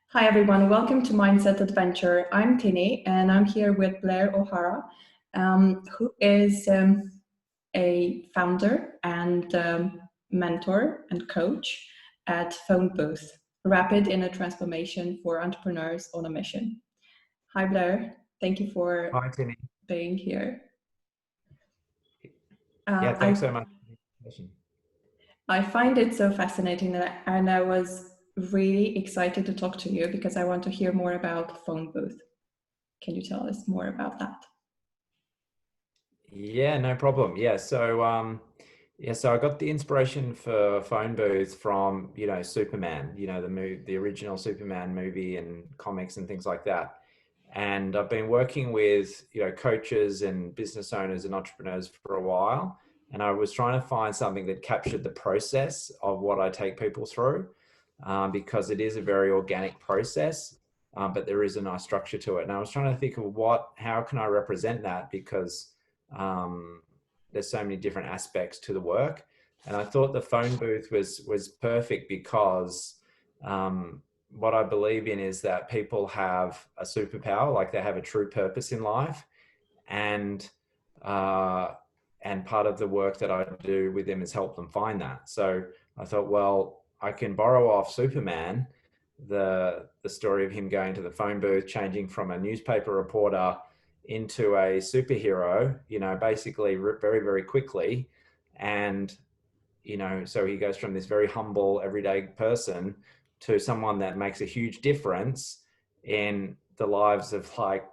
Hi everyone, welcome to Mindset Adventure. I'm Tini and I'm here with Blair O'Hara, who is a founder and mentor and coach at PhoneBooth, Rapid Inner Transformation for Entrepreneurs on a Mission. Hi Blair, thank you for Hi, Tinny. being here. Yeah, thanks so much. I find it so fascinating and I was really excited to talk to you because I want to hear more about PhoneBooth. Can you tell us more about that? Yeah, no problem. So I got the inspiration for Phone Booth from, Superman, the original Superman movie and comics and things like that. And I've been working with, coaches and business owners and entrepreneurs for a while. And I was trying to find something that captured the process of what I take people through, because it is a very organic process, but there is a nice structure to it. And I was trying to think of how can I represent that, because um, there's so many different aspects to the work. And I thought the phone booth was perfect because what I believe in is that people have a superpower, like they have a true purpose in life, and uh, and part of the work that I do with them is help them find that. So I thought, well, I can borrow off Superman, the story of him going to the phone booth, changing from a newspaper reporter into a superhero, basically very, very quickly. And, so he goes from this very humble, everyday person to someone that makes a huge difference in the lives of like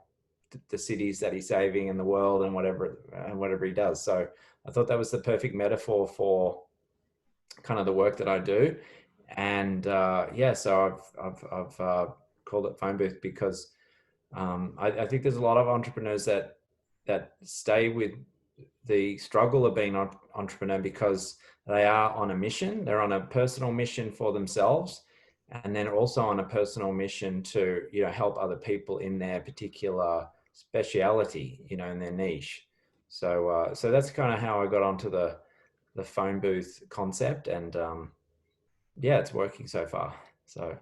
the cities that he's saving in the world and whatever he does. So I thought that was the perfect metaphor for kind of the work that I do. And so I've called it phone booth because I think there's a lot of entrepreneurs that stay with the struggle of being an entrepreneur because they are on a mission. They're on a personal mission for themselves, and then also on a personal mission to help other people in their particular speciality, in their niche. So that's kind of how I got onto the phone booth concept, and yeah, it's working so far. So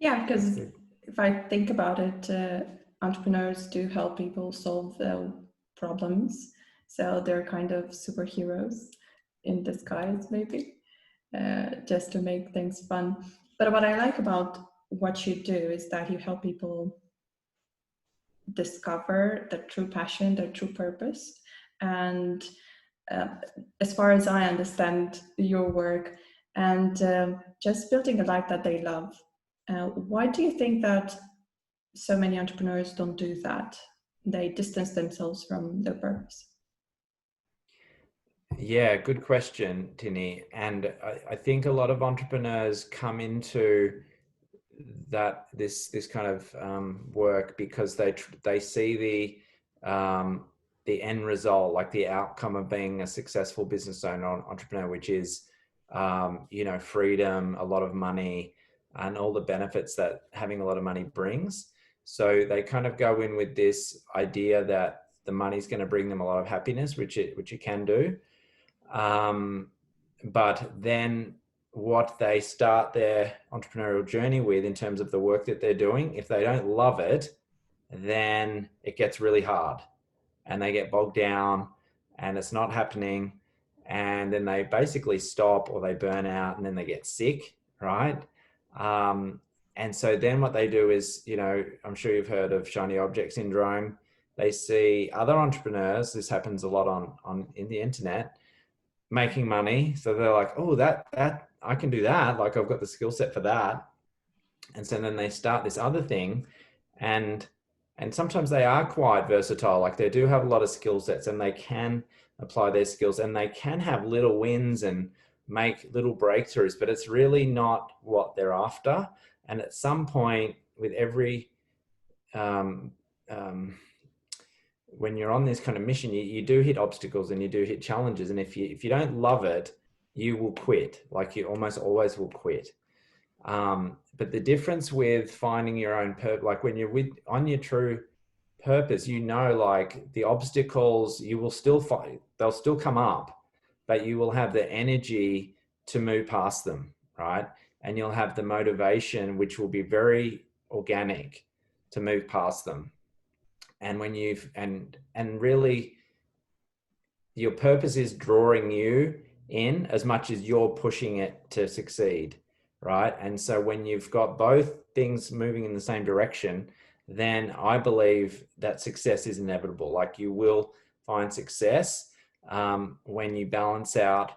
Yeah, that's because good. if I think about it, entrepreneurs do help people solve their problems. So they're kind of superheroes in disguise, maybe, just to make things fun. But what I like about what you do is that you help people discover their true passion, their true purpose. And uh, as far as I understand your work, and just building a life that they love. Why do you think that so many entrepreneurs don't do that? They distance themselves from their purpose. Yeah, good question, Tinny. And I think a lot of entrepreneurs come into this kind of work because they see the end result, like the outcome of being a successful business owner, entrepreneur, which is freedom, a lot of money, and all the benefits that having a lot of money brings. So they kind of go in with this idea that the money's going to bring them a lot of happiness, which it can do. Um, but then what they start their entrepreneurial journey with in terms of the work that they're doing, if they don't love it, then it gets really hard and they get bogged down and it's not happening. And then they basically stop or they burn out and then they get sick, right? Um, and so then what they do is, I'm sure you've heard of shiny object syndrome. They see other entrepreneurs, this happens a lot on in the internet, making money. So they're like, oh, that I can do that. Like I've got the skill set for that. And so then they start this other thing, and sometimes they are quite versatile. Like they do have a lot of skill sets and they can apply their skills and they can have little wins and make little breakthroughs, but it's really not what they're after. And at some point with every um, um, when you're on this kind of mission, you do hit obstacles and you do hit challenges. And if you don't love it, you will quit. Like you almost always will quit. But the difference with finding your own purpose, like when you're on your true purpose, like the obstacles you will still fight, they'll still come up, but you will have the energy to move past them, right? and you'll have the motivation, which will be very organic, to move past them. And when you've, and really your purpose is drawing you in as much as you're pushing it to succeed, right? And so when you've got both things moving in the same direction, then I believe that success is inevitable. Like, you will find success when you balance out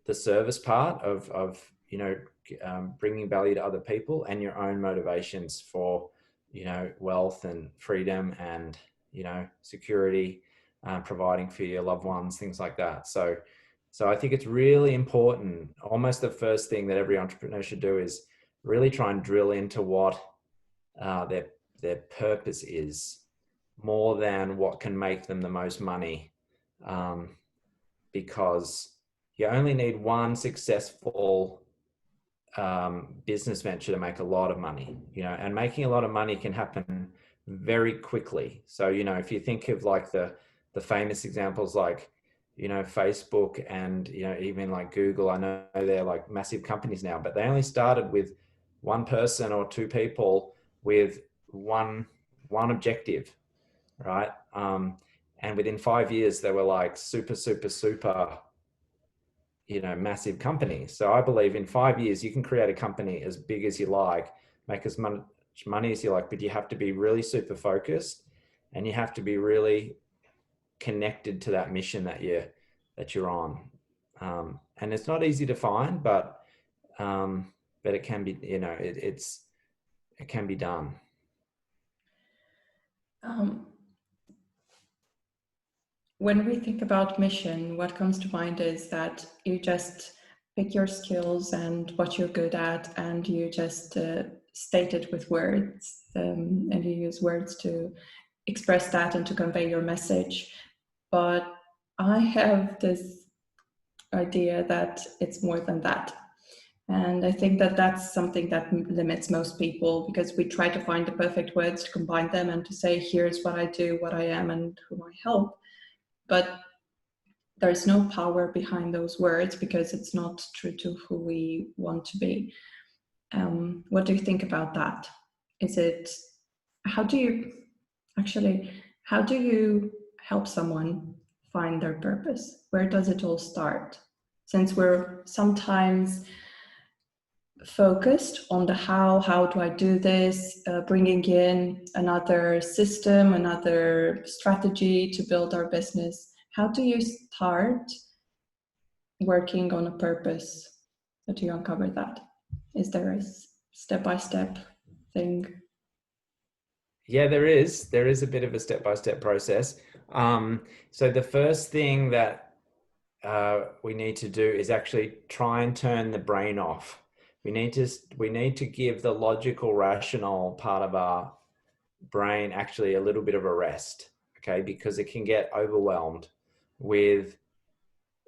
the service part of bringing value to other people, and your own motivations for, wealth and freedom and, security, providing for your loved ones, things like that. So I think it's really important. Almost the first thing that every entrepreneur should do is really try and drill into what their purpose is, more than what can make them the most money, because you only need one successful business venture to make a lot of money, and making a lot of money can happen very quickly. So, if you think of like the famous examples, like, Facebook and, even like Google, I know they're like massive companies now, but they only started with one person or two people with one objective, right? And within 5 years, they were like super massive companies. So I believe in 5 years, you can create a company as big as you like, make as much money as you like, but you have to be really super focused, and you have to be really connected to that mission that you're on. And it's not easy to find, but it can be, it can be done. When we think about mission, what comes to mind is that you just pick your skills and what you're good at, and you just state it with words, and you use words to express that and to convey your message. But I have this idea that it's more than that. And I think that that's something that limits most people, because we try to find the perfect words to combine them and to say, here's what I do, what I am, and who I help. But there's no power behind those words, because it's not true to who we want to be. What do you think about that? How do you help someone find their purpose? Where does it all start? Since we're sometimes focused on the how do I do this, bringing in another system, another strategy to build our business. How do you start working on a purpose? How do you uncover that? Is there a step-by-step thing? Yeah, there is a bit of a step-by-step process. So the first thing that we need to do is actually try and turn the brain off. We need to give the logical, rational part of our brain actually a little bit of a rest, okay? Because it can get overwhelmed with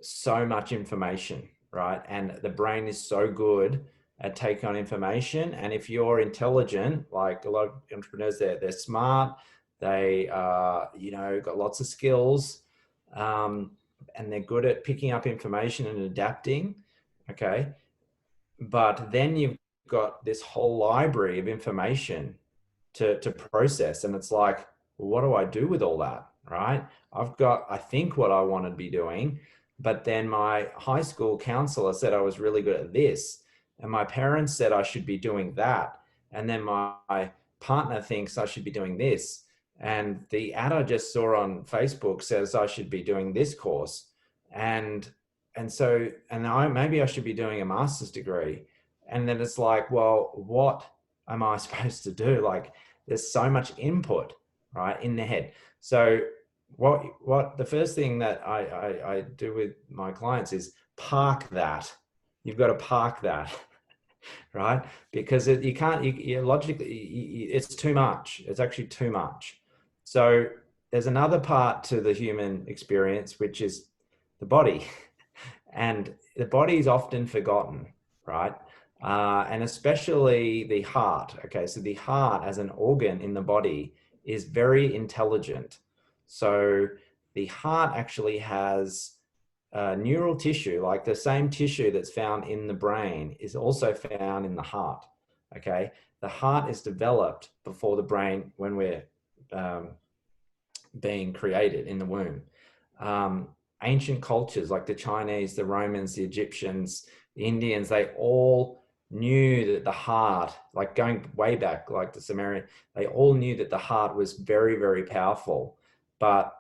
so much information, right? And the brain is so good at taking on information. And if you're intelligent, like a lot of entrepreneurs, they're smart, they got lots of skills, and they're good at picking up information and adapting, okay? But then you've got this whole library of information to process. And it's like, well, what do I do with all that, right? I think what I want to be doing, but then my high school counselor said I was really good at this. And my parents said I should be doing that. And then my partner thinks I should be doing this. And the ad I just saw on Facebook says I should be doing this course. And maybe I should be doing a master's degree. And then it's like, well, what am I supposed to do? Like, there's so much input, right, in the head. So what the first thing that I do with my clients is park that. You've got to park that, right? Because logically, it's too much. It's actually too much. So there's another part to the human experience, which is the body. And the body is often forgotten, right? And especially the heart. Okay, so the heart as an organ in the body is very intelligent. So the heart actually has neural tissue, like the same tissue that's found in the brain, is also found in the heart. Okay, the heart is developed before the brain when we're being created in the womb. Ancient cultures like the Chinese, the Romans, the Egyptians, the Indians, they all knew that the heart, like going way back, like the Sumerian, they all knew that the heart was very, very powerful. But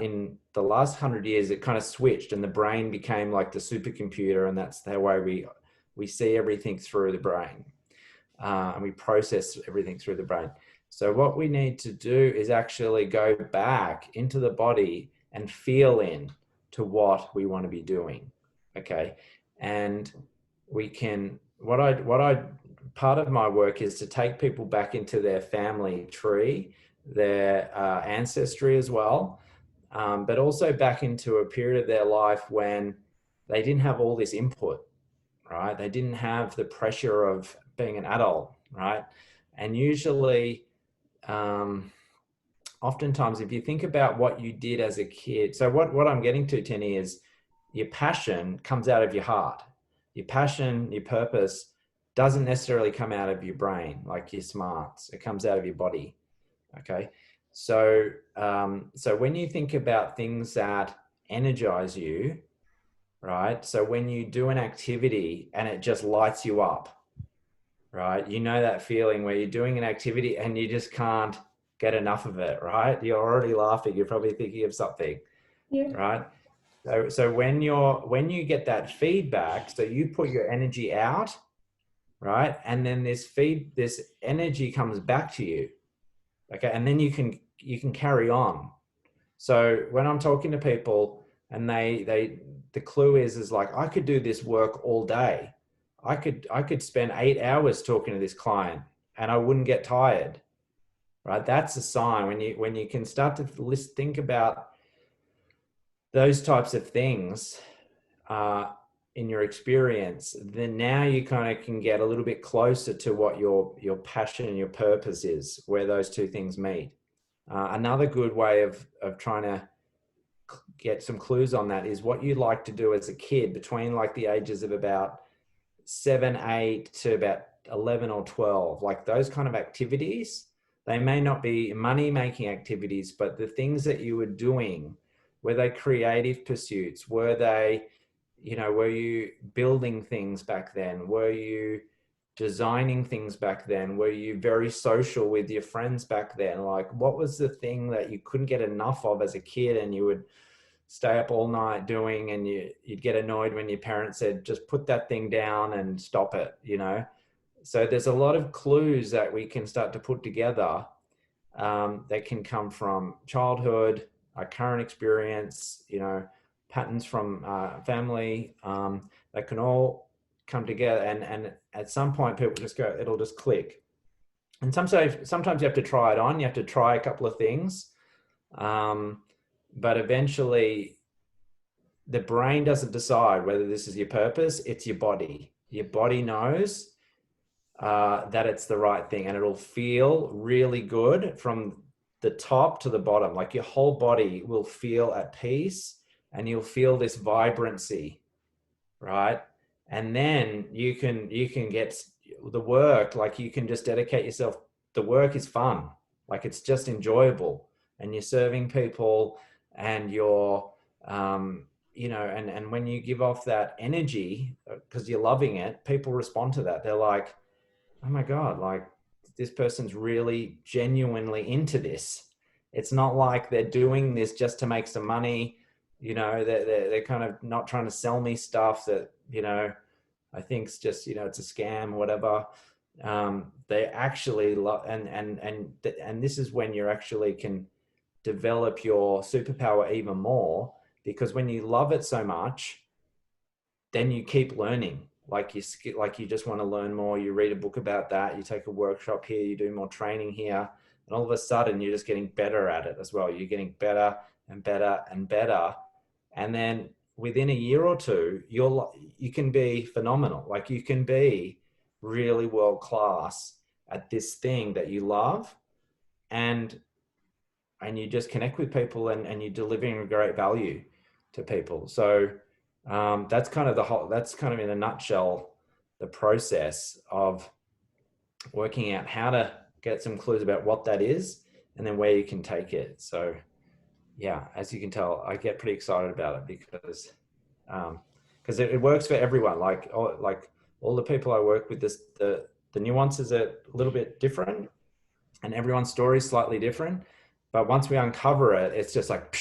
in the last 100 years, it kind of switched, and the brain became like the supercomputer, and that's the way we see everything through the brain, and we process everything through the brain. So what we need to do is actually go back into the body and feel in to what we want to be doing. Okay. And we can, part of my work is to take people back into their family tree, their ancestry as well, but also back into a period of their life when they didn't have all this input, right? They didn't have the pressure of being an adult, right? And usually, oftentimes, if you think about what you did as a kid, so what I'm getting to, Tenny, is your passion comes out of your heart. Your passion, your purpose doesn't necessarily come out of your brain, like your smarts. It comes out of your body. Okay. So, so when you think about things that energize you, right? So when you do an activity and it just lights you up, right? You know that feeling where you're doing an activity and you just can't get enough of it, right? You're already laughing. You're probably thinking of something, Yeah. right? So when you get that feedback, so you put your energy out, right? And then this energy comes back to you. Okay. And then you can carry on. So when I'm talking to people and the clue is like, I could do this work all day. I could spend 8 hours talking to this client and I wouldn't get tired, right? That's a sign when you can start to think about those types of things in your experience, then now you kind of can get a little bit closer to what your passion and your purpose is, where those two things meet. Another good way of trying to get some clues on that is what you like to do as a kid between like the ages of about 7, 8 to about 11 or 12, like those kind of activities. They may not be money making activities, but the things that you were doing, were they creative pursuits? Were they, were you building things back then? Were you designing things back then? Were you very social with your friends back then? Like, what was the thing that you couldn't get enough of as a kid and you would stay up all night doing, and you'd get annoyed when your parents said, just put that thing down and stop it, So there's a lot of clues that we can start to put together that can come from childhood, our current experience, patterns from family, that can all come together. And at some point people just go, it'll just click. And sometimes you have to try it on, you have to try a couple of things. But eventually the brain doesn't decide whether this is your purpose. It's your body. Your body knows that it's the right thing, and it'll feel really good from the top to the bottom. Like your whole body will feel at peace and you'll feel this vibrancy, right? And then you can get the work, like you can just dedicate yourself. The work is fun. Like it's just enjoyable, and you're serving people, and you're, and when you give off that energy because you're loving it, people respond to that. They're like, oh my God, like this person's really genuinely into this. It's not like they're doing this just to make some money. They're kind of not trying to sell me stuff that, I think it's just, it's a scam or whatever. They actually love, and this is when you actually can develop your superpower even more, because when you love it so much, then you keep learning. Like you just want to learn more. You read a book about that. You take a workshop here. You do more training here, and all of a sudden you're just getting better at it as well. You're getting better and better and better, and then within a year or two, you can be phenomenal. Like you can be really world class at this thing that you love, and you just connect with people, and you're delivering a great value. to people. So that's kind of that's kind of in a nutshell, the process of working out how to get some clues about what that is and then where you can take it. So yeah, as you can tell, I get pretty excited about it because it works for everyone. Like all the people I work with, the nuances are a little bit different, and everyone's story is slightly different. But once we uncover it, it's just like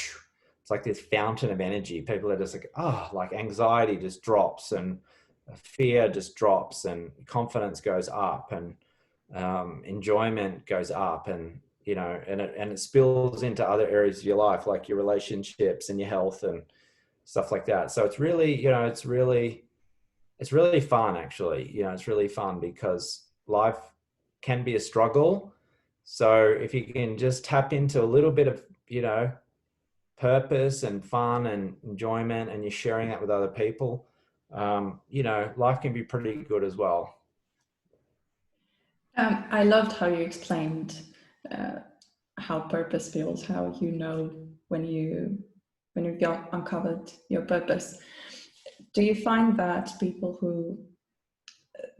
it's like this fountain of energy. People are just like, oh, like anxiety just drops, and fear just drops, and confidence goes up, and enjoyment goes up, and and it spills into other areas of your life, like your relationships and your health and stuff like that. So it's really, it's really fun, actually. It's really fun because life can be a struggle. So if you can just tap into a little bit of, purpose and fun and enjoyment, and you're sharing that with other people, life can be pretty good as well. I loved how you explained how purpose feels, how when you've uncovered your purpose. Do you find that people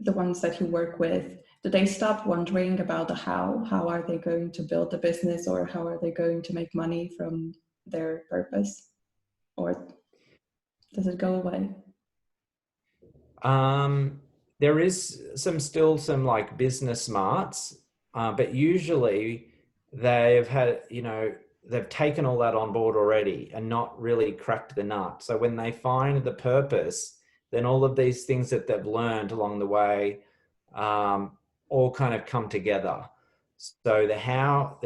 the ones that you work with, do they stop wondering about the how? How are they going to build a business, or how are they going to make money from their purpose? Or does it go away? There is still some like business smarts, but usually they've taken all that on board already and not really cracked the nut. So when they find the purpose, then all of these things that they've learned along the way all kind of come together. So the how,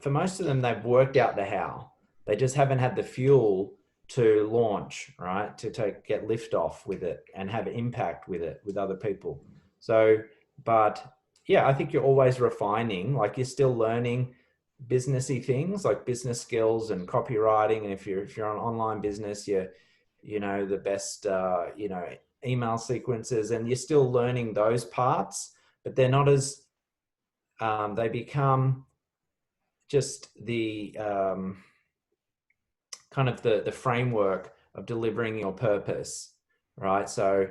for most of them, they've worked out the how. They just haven't had the fuel to launch, right? To get lift off with it and have impact with it with other people. So, but yeah, I think you're always refining, like you're still learning businessy things like business skills and copywriting. And if you're an online business, the best, email sequences, and you're still learning those parts, but they're not as, they become just the, kind of the framework of delivering your purpose, right? So,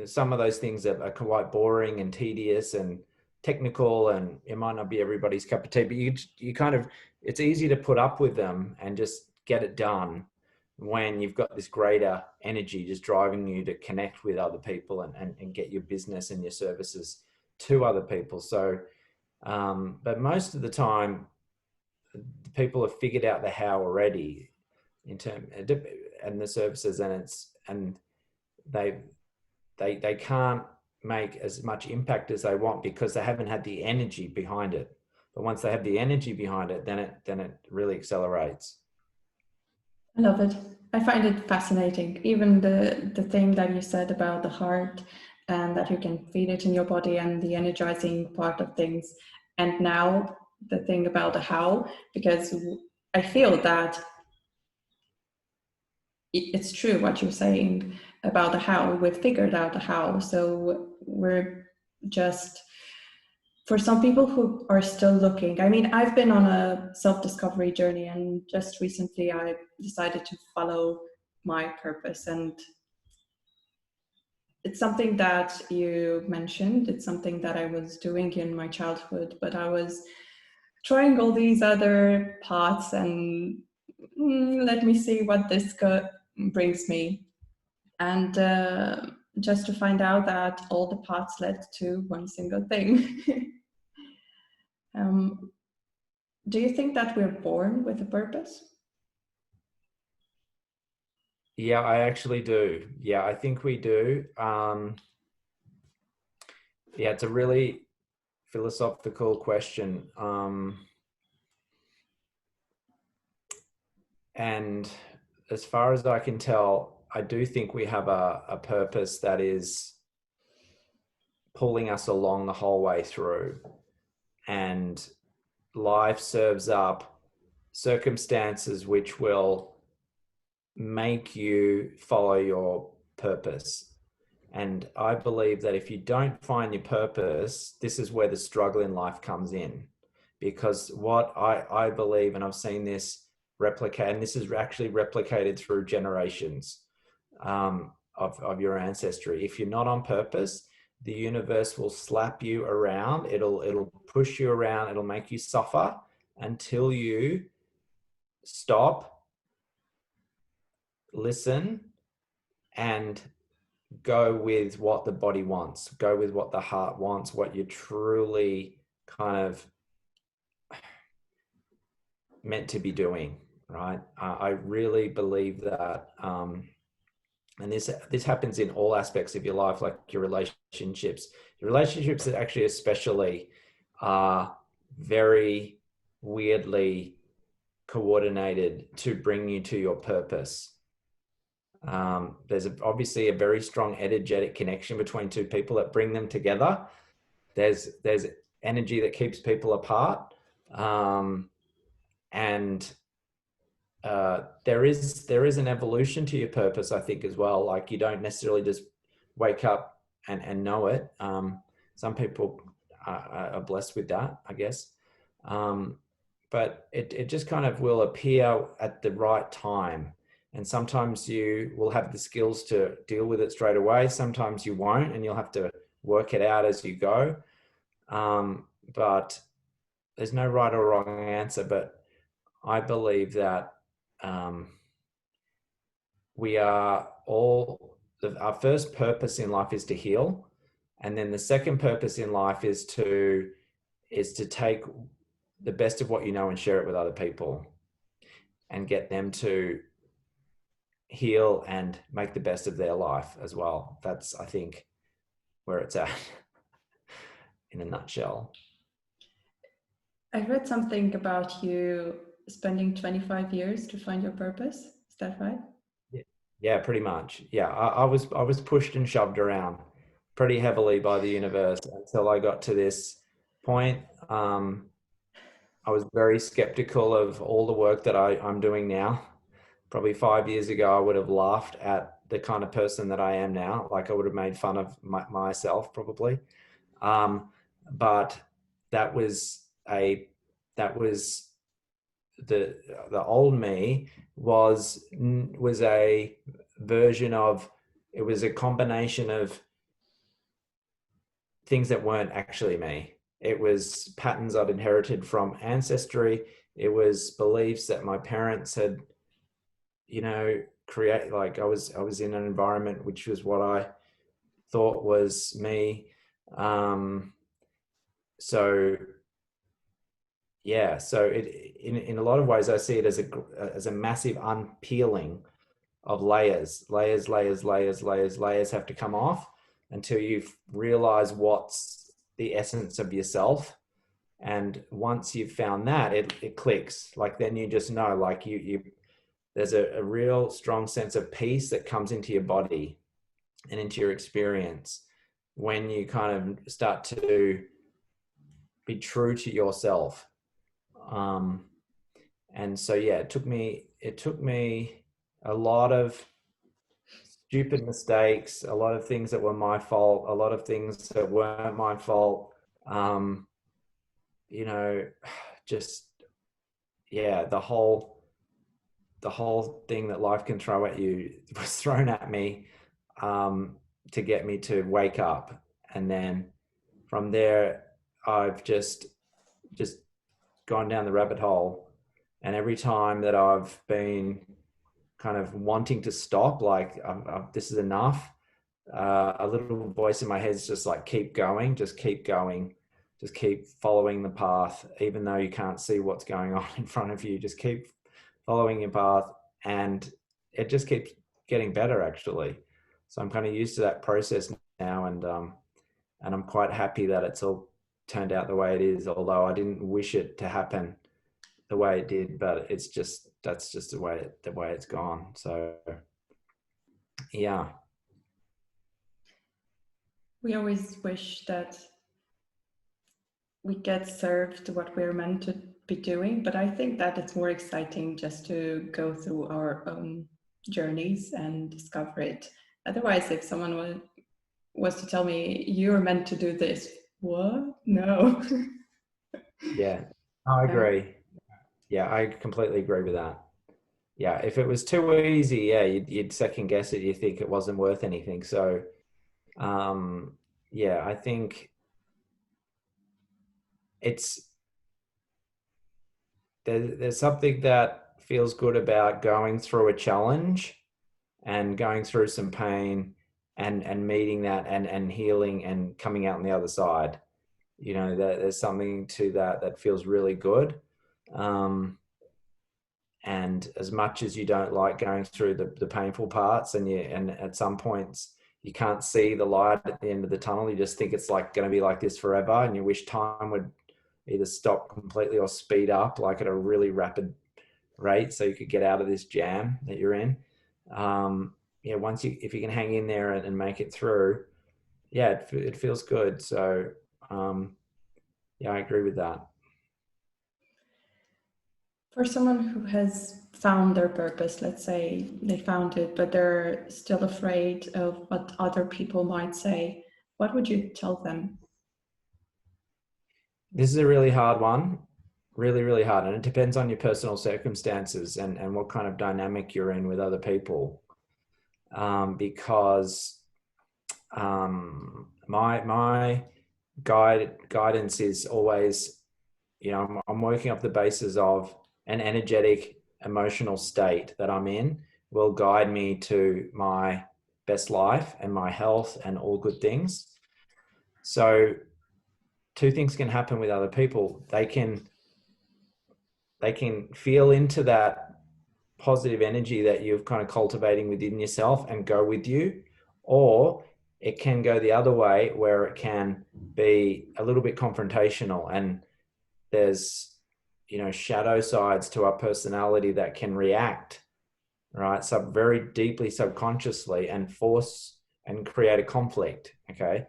some of those things are quite boring and tedious and technical, and it might not be everybody's cup of tea, but you kind of, it's easy to put up with them and just get it done when you've got this greater energy just driving you to connect with other people and get your business and your services to other people. So, but most of the time, people have figured out the how already in term and the services, and they can't make as much impact as they want because they haven't had the energy behind it. But once they have the energy behind it, then it really accelerates. I love it. I find it fascinating. Even the thing that you said about the heart, and that you can feel it in your body, and the energizing part of things. And now the thing about the how, because I feel that it's true what you're saying about the how. We've figured out the how, so we're just, for some people who are still looking, I mean, I've been on a self-discovery journey, and just recently I decided to follow my purpose. And it's something that you mentioned, it's something that I was doing in my childhood, but I was trying all these other paths, and let me see what this brings me. And just to find out that all the paths led to one single thing. Do you think that we're born with a purpose? Yeah, I actually do. Yeah, I think we do. Yeah, it's a really philosophical question. And as far as I can tell, I do think we have a purpose that is pulling us along the whole way through. And life serves up circumstances which will make you follow your purpose. And I believe that if you don't find your purpose, this is where the struggle in life comes in. Because what I believe, and I've seen this replicate, and this is actually replicated through generations of your ancestry. If you're not on purpose, the universe will slap you around. It'll push you around. It'll make you suffer until you stop, listen, and go with what the body wants, go with what the heart wants, what you're truly kind of meant to be doing, right? I really believe that, and this happens in all aspects of your life, like your relationships. Your relationships that actually especially are very weirdly coordinated to bring you to your purpose. There's obviously a very strong energetic connection between two people that bring them together. There's energy that keeps people apart, and there is an evolution to your purpose, I think, as well. Like, you don't necessarily just wake up and know it. Some people are blessed with that, I guess. But it just kind of will appear at the right time. And sometimes you will have the skills to deal with it straight away. Sometimes you won't, and you'll have to work it out as you go. But there's no right or wrong answer. But I believe that we are all, our first purpose in life is to heal. And then the second purpose in life is to take the best of what you know and share it with other people and get them to heal and make the best of their life as well. That's, I think, where it's at in a nutshell. I read something about you spending 25 years to find your purpose. Is that right? Yeah, pretty much. Yeah, I was pushed and shoved around pretty heavily by the universe until I got to this point. I was very skeptical of all the work that I'm doing now. Probably 5 years ago, I would have laughed at the kind of person that I am now. Like, I would have made fun of myself probably. But that was the old me was a version of, it was a combination of things that weren't actually me. It was patterns I'd inherited from ancestry. It was beliefs that my parents had, create. Like, I was in an environment which was what I thought was me. So in a lot of ways, I see it as a massive unpeeling of layers have to come off until you realize what's the essence of yourself. And once you've found that, it clicks. Like, then you just know, like, there's a real strong sense of peace that comes into your body and into your experience when you kind of start to be true to yourself. And so, yeah, it took me a lot of stupid mistakes, a lot of things that were my fault, a lot of things that weren't my fault. Just, yeah, the whole thing that life can throw at you was thrown at me, to get me to wake up. And then from there, I've just gone down the rabbit hole. And every time that I've been kind of wanting to stop, like, this is enough, a little voice in my head is just like, keep going, just keep following the path, even though you can't see what's going on in front of you. Just keep following your path, and it just keeps getting better, actually. So I'm kind of used to that process now, and I'm quite happy that it's all turned out the way it is, although I didn't wish it to happen the way it did, but that's just the way it's gone. So yeah. We always wish that we get served what we're meant to be doing, but I think that it's more exciting just to go through our own journeys and discover it. Otherwise, if someone was to tell me you're meant to do this, what? No. Yeah, I agree. Yeah, I completely agree with that. yeah, if it was too easy, yeah, you'd second guess it. You think it wasn't worth anything. So, yeah, I think it's there's something that feels good about going through a challenge and going through some pain and meeting that and healing and coming out on the other side. You know, there's something to that that feels really good. And as much as you don't like going through the painful parts, and at some points you can't see the light at the end of the tunnel, you just think it's like going to be like this forever, and you wish time would either stop completely or speed up like at a really rapid rate so you could get out of this jam that you're in. Yeah, if you can hang in there and make it through, yeah, it feels good. So yeah, I agree with that. For someone who has found their purpose, let's say they found it, but they're still afraid of what other people might say, what would you tell them? This is a really hard one, really, really hard. And it depends on your personal circumstances and what kind of dynamic you're in with other people. Because my guidance is always, you know, I'm working off the basis of an energetic emotional state that I'm in will guide me to my best life and my health and all good things. So two things can happen with other people. They can feel into that positive energy that you're kind of cultivating within yourself and go with you, or it can go the other way where it can be a little bit confrontational, and there's, you know, shadow sides to our personality that can react, right? So very deeply subconsciously and force and create a conflict. Okay.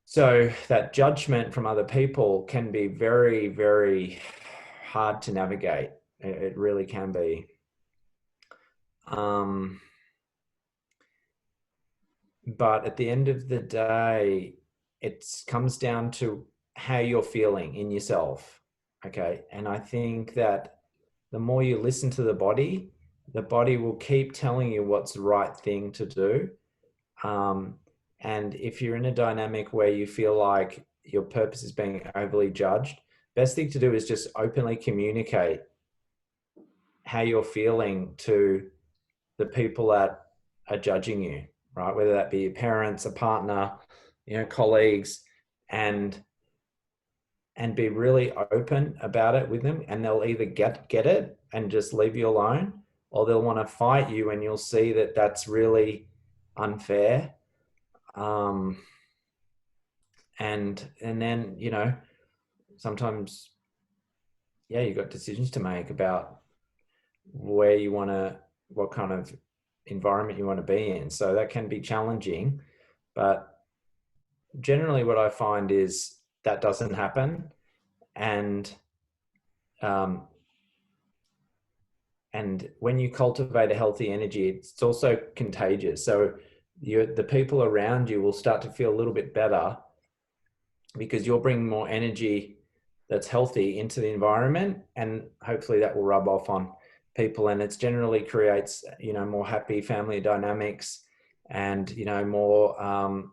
So that judgment from other people can be very, very hard to navigate. It really can be. But at the end of the day, it comes down to how you're feeling in yourself. Okay. And I think that the more you listen to the body will keep telling you what's the right thing to do. And if you're in a dynamic where you feel like your purpose is being overly judged, best thing to do is just openly communicate how you're feeling to the people that are judging you, right? Whether that be your parents, a partner, you know, colleagues, and be really open about it with them, and they'll either get it and just leave you alone, or they'll want to fight you, and you'll see that that's really unfair. And then, you know, sometimes, yeah, you've got decisions to make about where you want to, what kind of environment you want to be in. So that can be challenging, but generally what I find is that doesn't happen. And when you cultivate a healthy energy, it's also contagious. So the people around you will start to feel a little bit better because you're bringing more energy that's healthy into the environment, and hopefully that will rub off on people, and it's generally creates, you know, more happy family dynamics, and, you know, more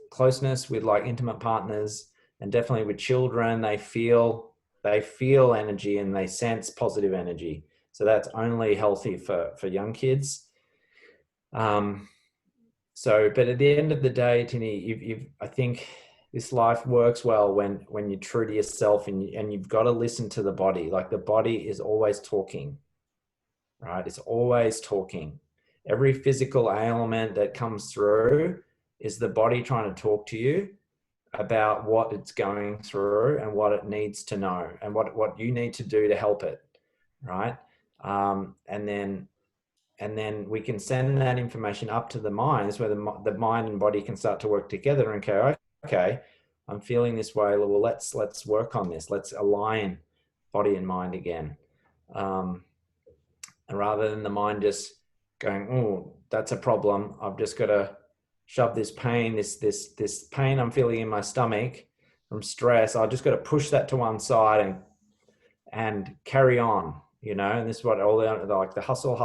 closeness with like intimate partners, and definitely with children. They feel energy and they sense positive energy. So that's only healthy for young kids. So, but at the end of the day, Tini, I think this life works well when you're true to yourself, and you've got to listen to the body. Like the body is always talking, right? It's always talking. Every physical ailment that comes through is the body trying to talk to you about what it's going through and what it needs to know and what you need to do to help it, right? And then we can send that information up to the minds where the mind and body can start to work together and go, okay, I'm feeling this way. Well, let's work on this. Let's align body and mind again. And rather than the mind just going, oh, that's a problem, I've just got to shove this pain, this pain I'm feeling in my stomach from stress, I just got to push that to one side and carry on. you know, and this is what all the like the hustle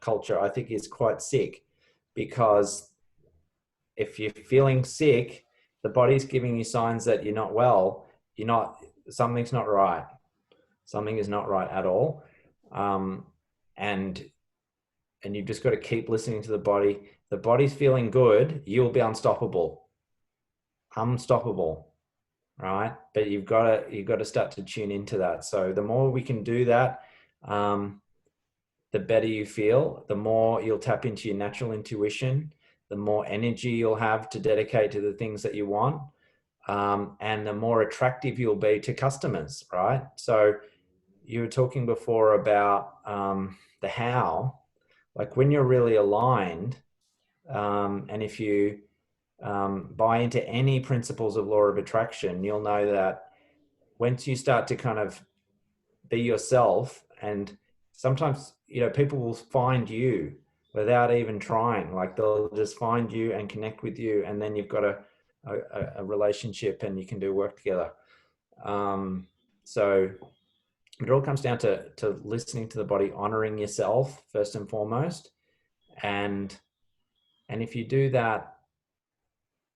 culture, I think, is quite sick, because if you're feeling sick, the body's giving you signs that you're not well, something's not right. Something is not right at all. And you've just got to keep listening to the body. The body's feeling good, you'll be unstoppable. Unstoppable, right? But you've got to start to tune into that. So the more we can do that, the better you feel, the more you'll tap into your natural intuition, the more energy you'll have to dedicate to the things that you want, and the more attractive you'll be to customers, right? So you were talking before about the how, like when you're really aligned, and if you buy into any principles of law of attraction, you'll know that once you start to kind of be yourself, and sometimes, you know, people will find you without even trying, like they'll just find you and connect with you, and then you've got a relationship and you can do work together. So it all comes down to listening to the body, honoring yourself first and foremost. And if you do that,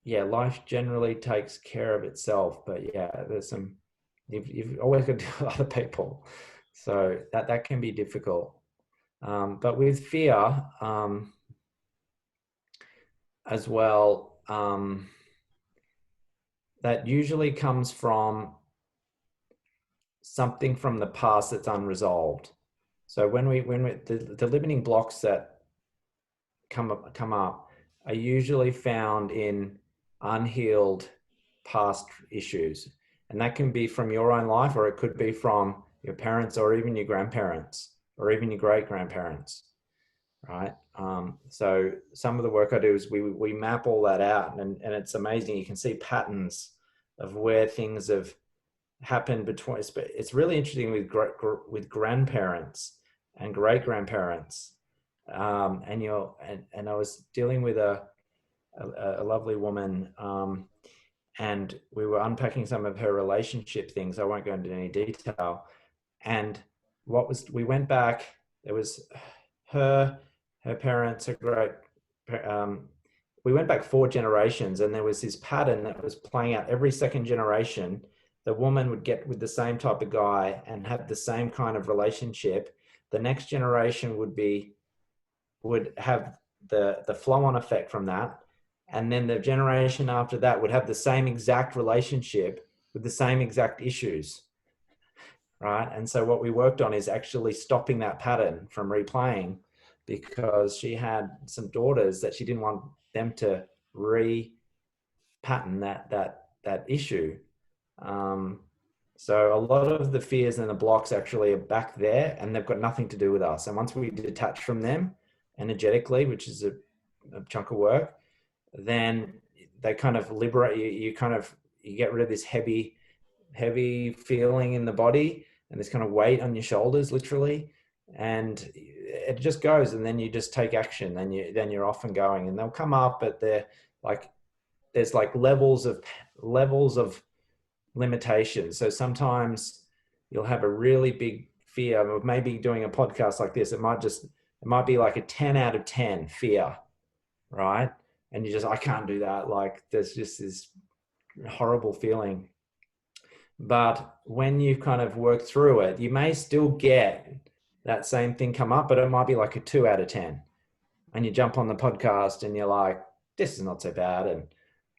yeah, life generally takes care of itself. But yeah, there's some, you've always got to deal with other people. So that can be difficult. But with fear as well, that usually comes from something from the past that's unresolved. So when the limiting blocks that come up are usually found in unhealed past issues, and that can be from your own life, or it could be from your parents, or even your grandparents, or even your great grandparents, right? So some of the work I do is we map all that out, and it's amazing. You can see patterns of where things have happened between. It's really interesting with grandparents and great grandparents. And I was dealing with a lovely woman, and we were unpacking some of her relationship things. I won't go into any detail. And we went back. There was her parents, her great. We went back 4 generations, and there was this pattern that was playing out every second generation. The woman would get with the same type of guy and have the same kind of relationship. The next generation would have the flow-on effect from that, and then the generation after that would have the same exact relationship with the same exact issues, right? And so what we worked on is actually stopping that pattern from replaying, because she had some daughters that she didn't want them to re-pattern that issue. So a lot of the fears and the blocks actually are back there, and they've got nothing to do with us. And once we detach from them energetically, which is a chunk of work, then they kind of liberate you. You get rid of this heavy feeling in the body, and this kind of weight on your shoulders, literally, and it just goes. And then you just take action. Then you're off and going. And they'll come up, but there's like levels of limitations. So sometimes you'll have a really big fear of maybe doing a podcast like this. It might be like a 10 out of 10 fear, right? And I can't do that. Like there's just this horrible feeling. But when you kind of work through it, you may still get that same thing come up, but it might be like a 2 out of 10. And you jump on the podcast and you're like, this is not so bad.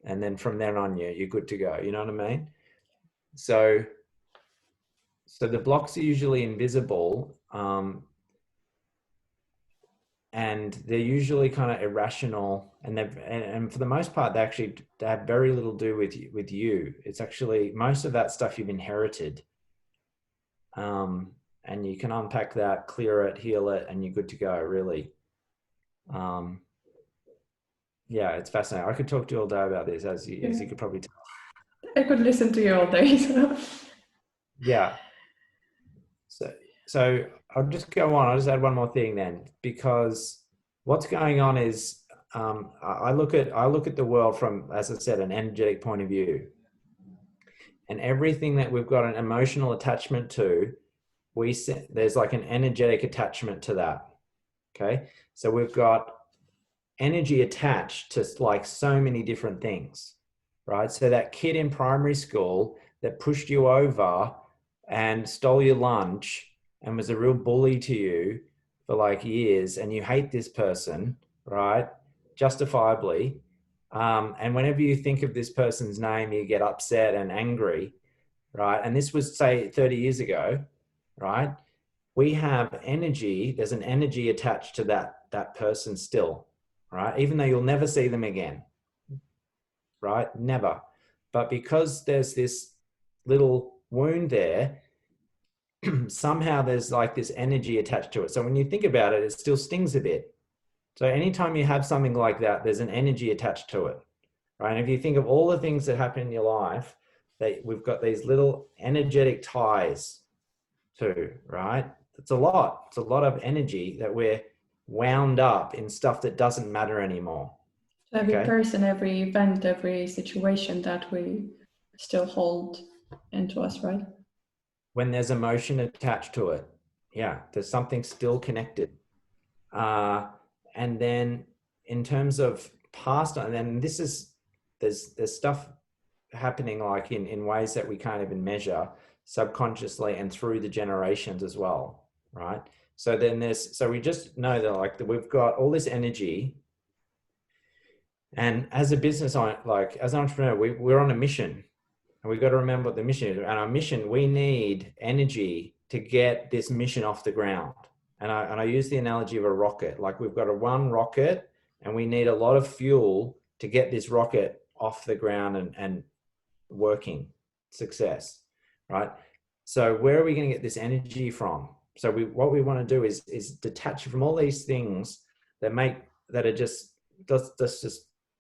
And then from then on, you're good to go. You know what I mean? So the blocks are usually invisible, and they're usually kind of irrational, and for the most part, they have very little to do with you. It's actually most of that stuff you've inherited, and you can unpack that, clear it, heal it, and you're good to go. Really, yeah, it's fascinating. I could talk to you all day about this, as you could probably tell. I could listen to you all day. So. Yeah. So I'll just go on. I'll just add one more thing then, because what's going on is I look at the world from, as I said, an energetic point of view, and everything that we've got an emotional attachment to, there's like an energetic attachment to that. Okay. So we've got energy attached to like so many different things, right? So that kid in primary school that pushed you over and stole your lunch and was a real bully to you for like years, and you hate this person, right? Justifiably. And whenever you think of this person's name, you get upset and angry, right? And this was, say, 30 years ago, right? We have energy, there's an energy attached to that person still, right? Even though you'll never see them again, right? Never. But because there's this little wound there, somehow there's like this energy attached to it. So when you think about it, it still stings a bit. So anytime you have something like that, there's an energy attached to it, right? And if you think of all the things that happen in your life, that we've got these little energetic ties to, right? It's a lot. It's a lot of energy that we're wound up in stuff that doesn't matter anymore. Every person, every event, every situation that we still hold into us, right? When there's emotion attached to it, yeah, there's something still connected. And then in terms of past, and then there's stuff happening like in ways that we can't even measure subconsciously and through the generations as well, right? So then so we just know that like we've got all this energy, and as a business, like as an entrepreneur, we're on a mission, and we've got to remember what the mission is. And our mission, we need energy to get this mission off the ground. And I use the analogy of a rocket. Like we've got one rocket, and we need a lot of fuel to get this rocket off the ground and working success, right? So where are we going to get this energy from? So what we want to do is detach from all these things that are just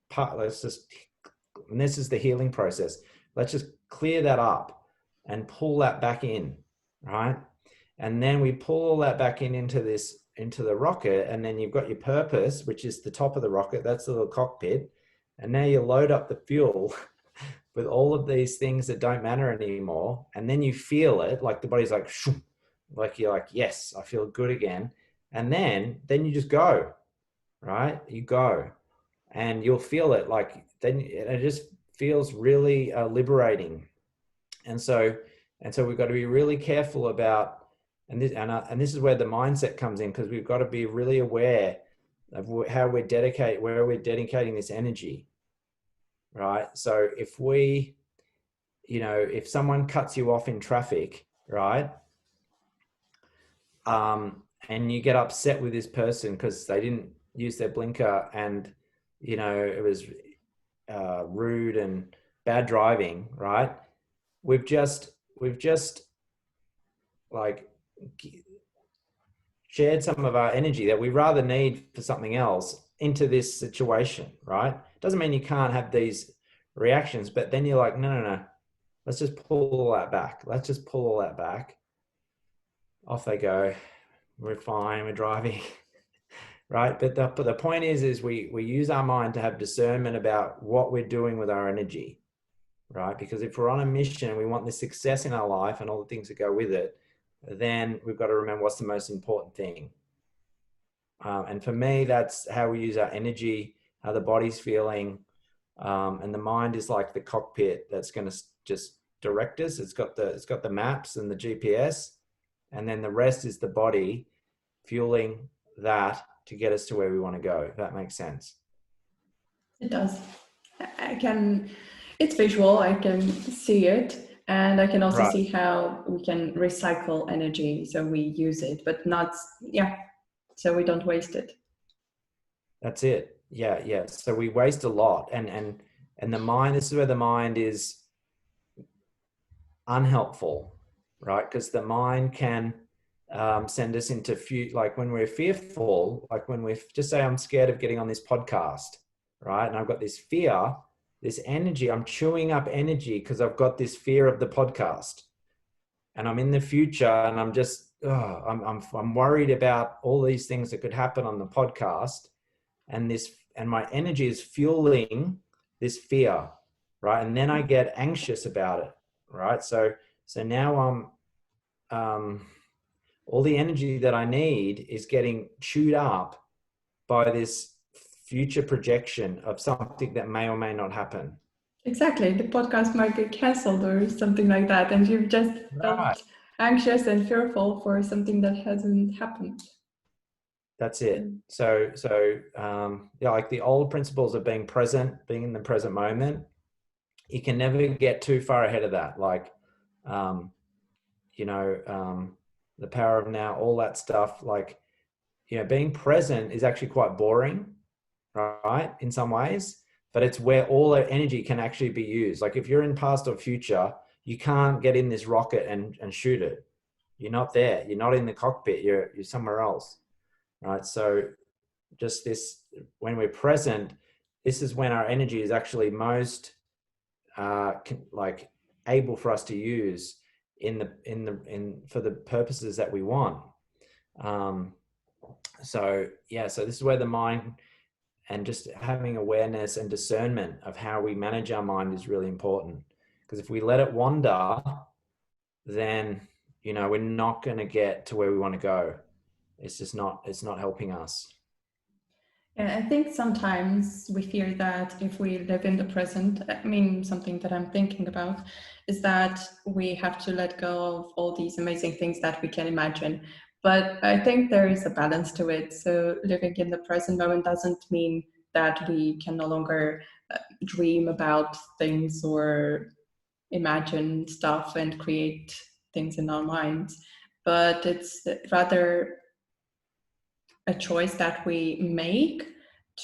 part. And this is the healing process. Let's just clear that up and pull that back in, right? And then we pull all that back into the rocket, and then you've got your purpose, which is the top of the rocket. That's the little cockpit. And now you load up the fuel with all of these things that don't matter anymore. And then you feel it, like the body's like, shoo, like you're like, yes, I feel good again. And then you just go, right? You go, and you'll feel it. Like then it just feels really liberating. And so we've got to be really careful about, and this is where the mindset comes in, because we've got to be really aware of where we're dedicating this energy, right? So if someone cuts you off in traffic, right, and you get upset with this person because they didn't use their blinker, and it was rude and bad driving, right? We've just like shared some of our energy that we rather need for something else into this situation, right? Doesn't mean you can't have these reactions, but then you're like, no, let's just pull all that back. Let's just pull all that back. Off they go. We're fine. We're driving, right? But the point is we use our mind to have discernment about what we're doing with our energy, right? Because if we're on a mission and we want this success in our life and all the things that go with it, then we've got to remember what's the most important thing. And for me, that's how we use our energy, how the body's feeling. And the mind is like the cockpit that's going to just direct us. It's got the maps and the GPS, and then the rest is the body fueling that to get us to where we want to go. If that makes sense. It does. It's visual. I can see it. And I can also see how we can recycle energy. So we use it, but not, so we don't waste it. That's it. Yeah. So we waste a lot. And the mind, this is where the mind is unhelpful, right? Because the mind can send us into like when we're fearful, like when we're just say, I'm scared of getting on this podcast, right? And I've got this fear, this energy, I'm chewing up energy because I've got this fear of the podcast, and I'm in the future, and I'm just, I'm worried about all these things that could happen on the podcast, and my energy is fueling this fear, right? And then I get anxious about it, right? So now I'm all the energy that I need is getting chewed up by this future projection of something that may or may not happen. Exactly. The podcast might get cancelled or something like that, and you've just Right. felt anxious and fearful for something that hasn't happened. That's it. Yeah, like the old principles of being present, being in the present moment, you can never get too far ahead of that. Like, um, you know, the power of now, all that stuff. Like, being present is actually quite boring, right? In some ways, but it's where all the energy can actually be used. Like if you're in past or future, you can't get in this rocket and shoot it. You're not there. You're not in the cockpit. You're somewhere else, right? So just this, when we're present, this is when our energy is actually most like able for us to use in for the purposes that we want. So this is where the mind and just having awareness and discernment of how we manage our mind is really important. Because if we let it wander, then we're not going to get to where we want to go. It's not helping us. Yeah, I think sometimes we fear that if we live in the present, I mean, something that I'm thinking about is that we have to let go of all these amazing things that we can imagine. But I think there is a balance to it. So living in the present moment doesn't mean that we can no longer dream about things or imagine stuff and create things in our minds. But it's rather a choice that we make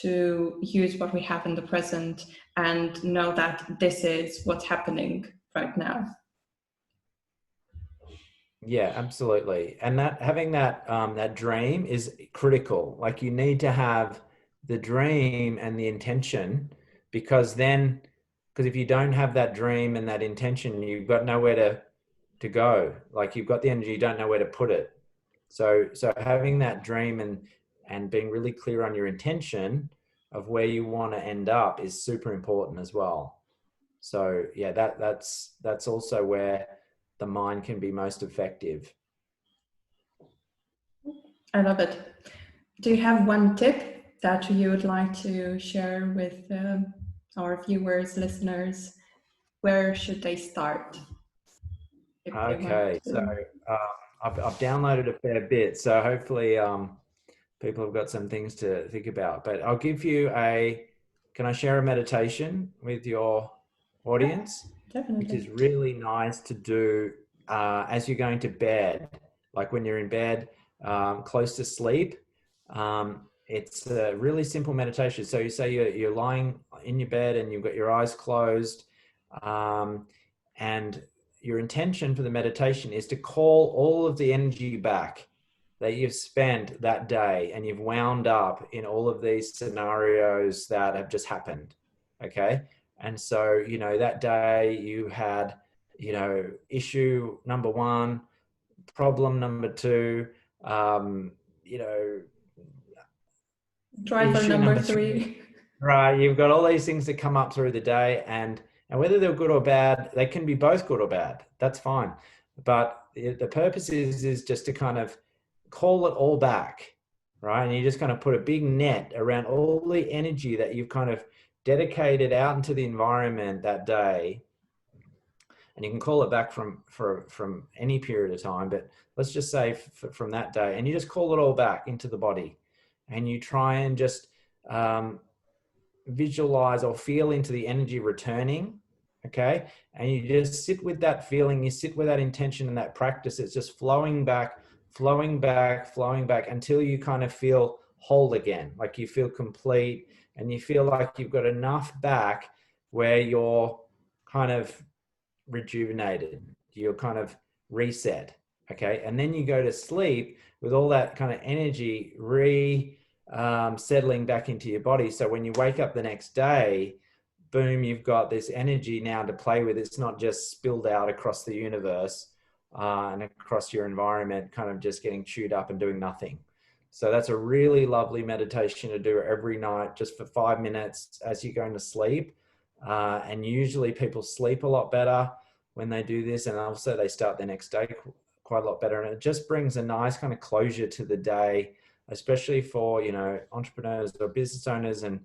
to use what we have in the present and know that this is what's happening right now. Yeah, absolutely. And that having that dream is critical. Like you need to have the dream and the intention, because if you don't have that dream and that intention, you've got nowhere to go. Like you've got the energy, you don't know where to put it. So having that dream and being really clear on your intention of where you want to end up is super important as well. So yeah, that's also where the mind can be most effective. I love it. Do you have one tip that you would like to share with our viewers, listeners? Where should they start if they want Okay, so to? I've downloaded a fair bit, so hopefully people have got some things to think about. But I'll give you can I share a meditation with your audience, which is Definitely. really nice to do as you're going to bed, like when you're in bed, close to sleep. It's a really simple meditation. So you say you're lying in your bed and you've got your eyes closed, and your intention for the meditation is to call all of the energy back that you've spent that day and you've wound up in all of these scenarios that have just happened. Okay. And so, that day you had, issue number one, problem number two, you know, Driver issue number number three. 3. Right. You've got all these things that come up through the day, and whether they're good or bad, they can be both good or bad. That's fine. But the purpose is just to kind of call it all back, right? And you just kind of put a big net around all the energy that you've kind of dedicated out into the environment that day. And you can call it back from any period of time, but let's just say from that day, and you just call it all back into the body, and you try and just visualize or feel into the energy returning. Okay. And you just sit with that feeling, you sit with that intention and that practice. It's just flowing back, flowing back, flowing back until you kind of feel whole again. Like you feel complete and you feel like you've got enough back where you're kind of rejuvenated, you're kind of reset. Okay. And then you go to sleep with all that kind of energy settling back into your body. So when you wake up the next day, boom, you've got this energy now to play with. It's not just spilled out across the universe and across your environment, kind of just getting chewed up and doing nothing. So that's a really lovely meditation to do every night, just for 5 minutes as you're going to sleep. And usually people sleep a lot better when they do this, and also they start their next day quite a lot better. And it just brings a nice kind of closure to the day, especially for, you know, entrepreneurs or business owners. And,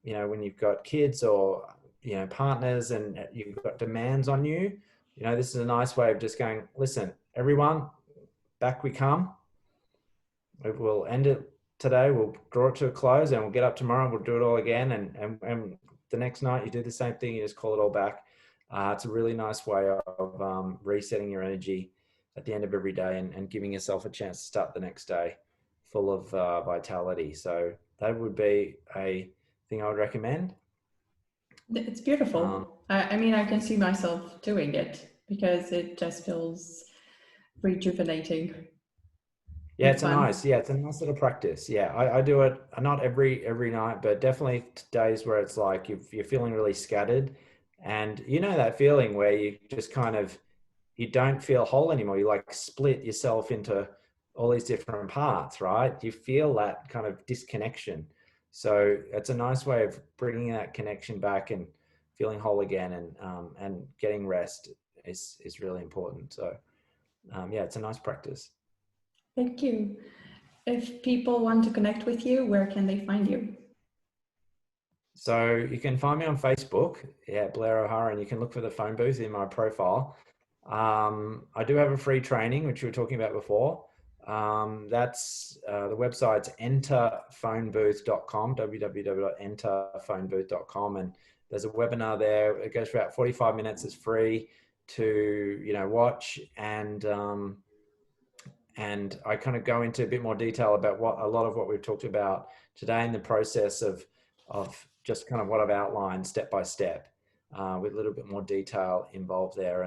you know, when you've got kids or, you know, partners and you've got demands on you, you know, this is a nice way of just going, listen, everyone, back we come. We'll end it today. We'll draw it to a close and we'll get up tomorrow and we'll do it all again. And the next night you do the same thing. You just call it all back. It's a really nice way of resetting your energy at the end of every day and giving yourself a chance to start the next day full of vitality. So that would be a thing I would recommend. It's beautiful. I mean, I can see myself doing it because it just feels rejuvenating. Yeah, it's a nice little practice. Yeah, I do it not every night, but definitely days where it's like you're feeling really scattered, and you know that feeling where you just kind of, you don't feel whole anymore. You like split yourself into all these different parts, right? You feel that kind of disconnection. So it's a nice way of bringing that connection back and feeling whole again, and getting rest is really important. So yeah, it's a nice practice. Thank you. If people want to connect with you, where can they find you? So you can find me on Facebook, yeah, Blair O'Hara, and you can look for the phone booth in my profile. I do have a free training, which we were talking about before. That's the website's enterphonebooth.com, www.enterphonebooth.com, and there's a webinar there. It goes for about 45 minutes. It's free to, you know, watch, and I kind of go into a bit more detail about what a lot of what we've talked about today in the process of just kind of what I've outlined step by step, with a little bit more detail involved there.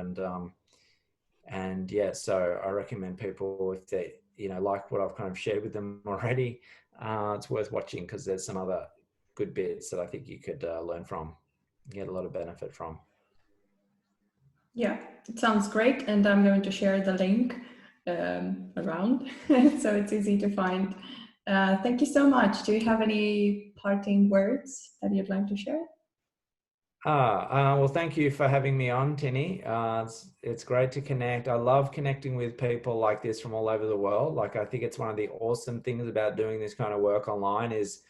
And yeah, so I recommend people, if they, you know, like what I've kind of shared with them already, it's worth watching because there's some other good bits that I think you could learn from, get a lot of benefit from. Yeah, it sounds great. And I'm going to share the link around so it's easy to find. Thank you so much. Do you have any parting words that you'd like to share? Well, thank you for having me on, Tinny. It's great to connect. I love connecting with people like this from all over the world. Like, I think it's one of the awesome things about doing this kind of work online is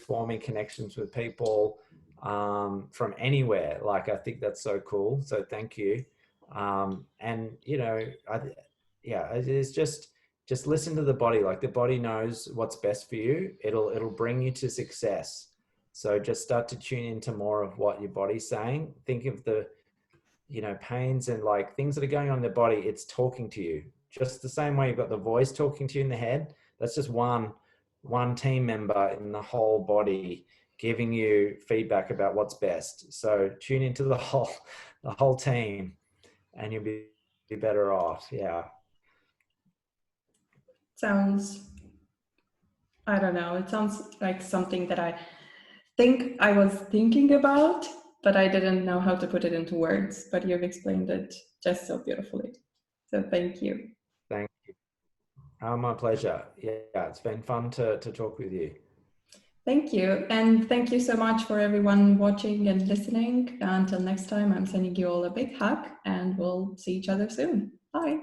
forming connections with people from anywhere. Like, I think that's so cool. So thank you. And you know, yeah, it's just listen to the body. Like, the body knows what's best for you. It'll bring you to success. So just start to tune into more of what your body's saying. Think of the, you know, pains and like things that are going on in the body. It's talking to you just the same way you've got the voice talking to you in the head. That's just one team member in the whole body giving you feedback about what's best. So tune into the whole team and you'll be better off. Yeah. Sounds, I don't know, it sounds like something that I think I was thinking about, but I didn't know how to put it into words, but you've explained it just so beautifully. So thank you. Thank you. Oh, my pleasure. Yeah, it's been fun to talk with you. Thank you. And thank you so much for everyone watching and listening. Until next time, I'm sending you all a big hug and we'll see each other soon. Bye.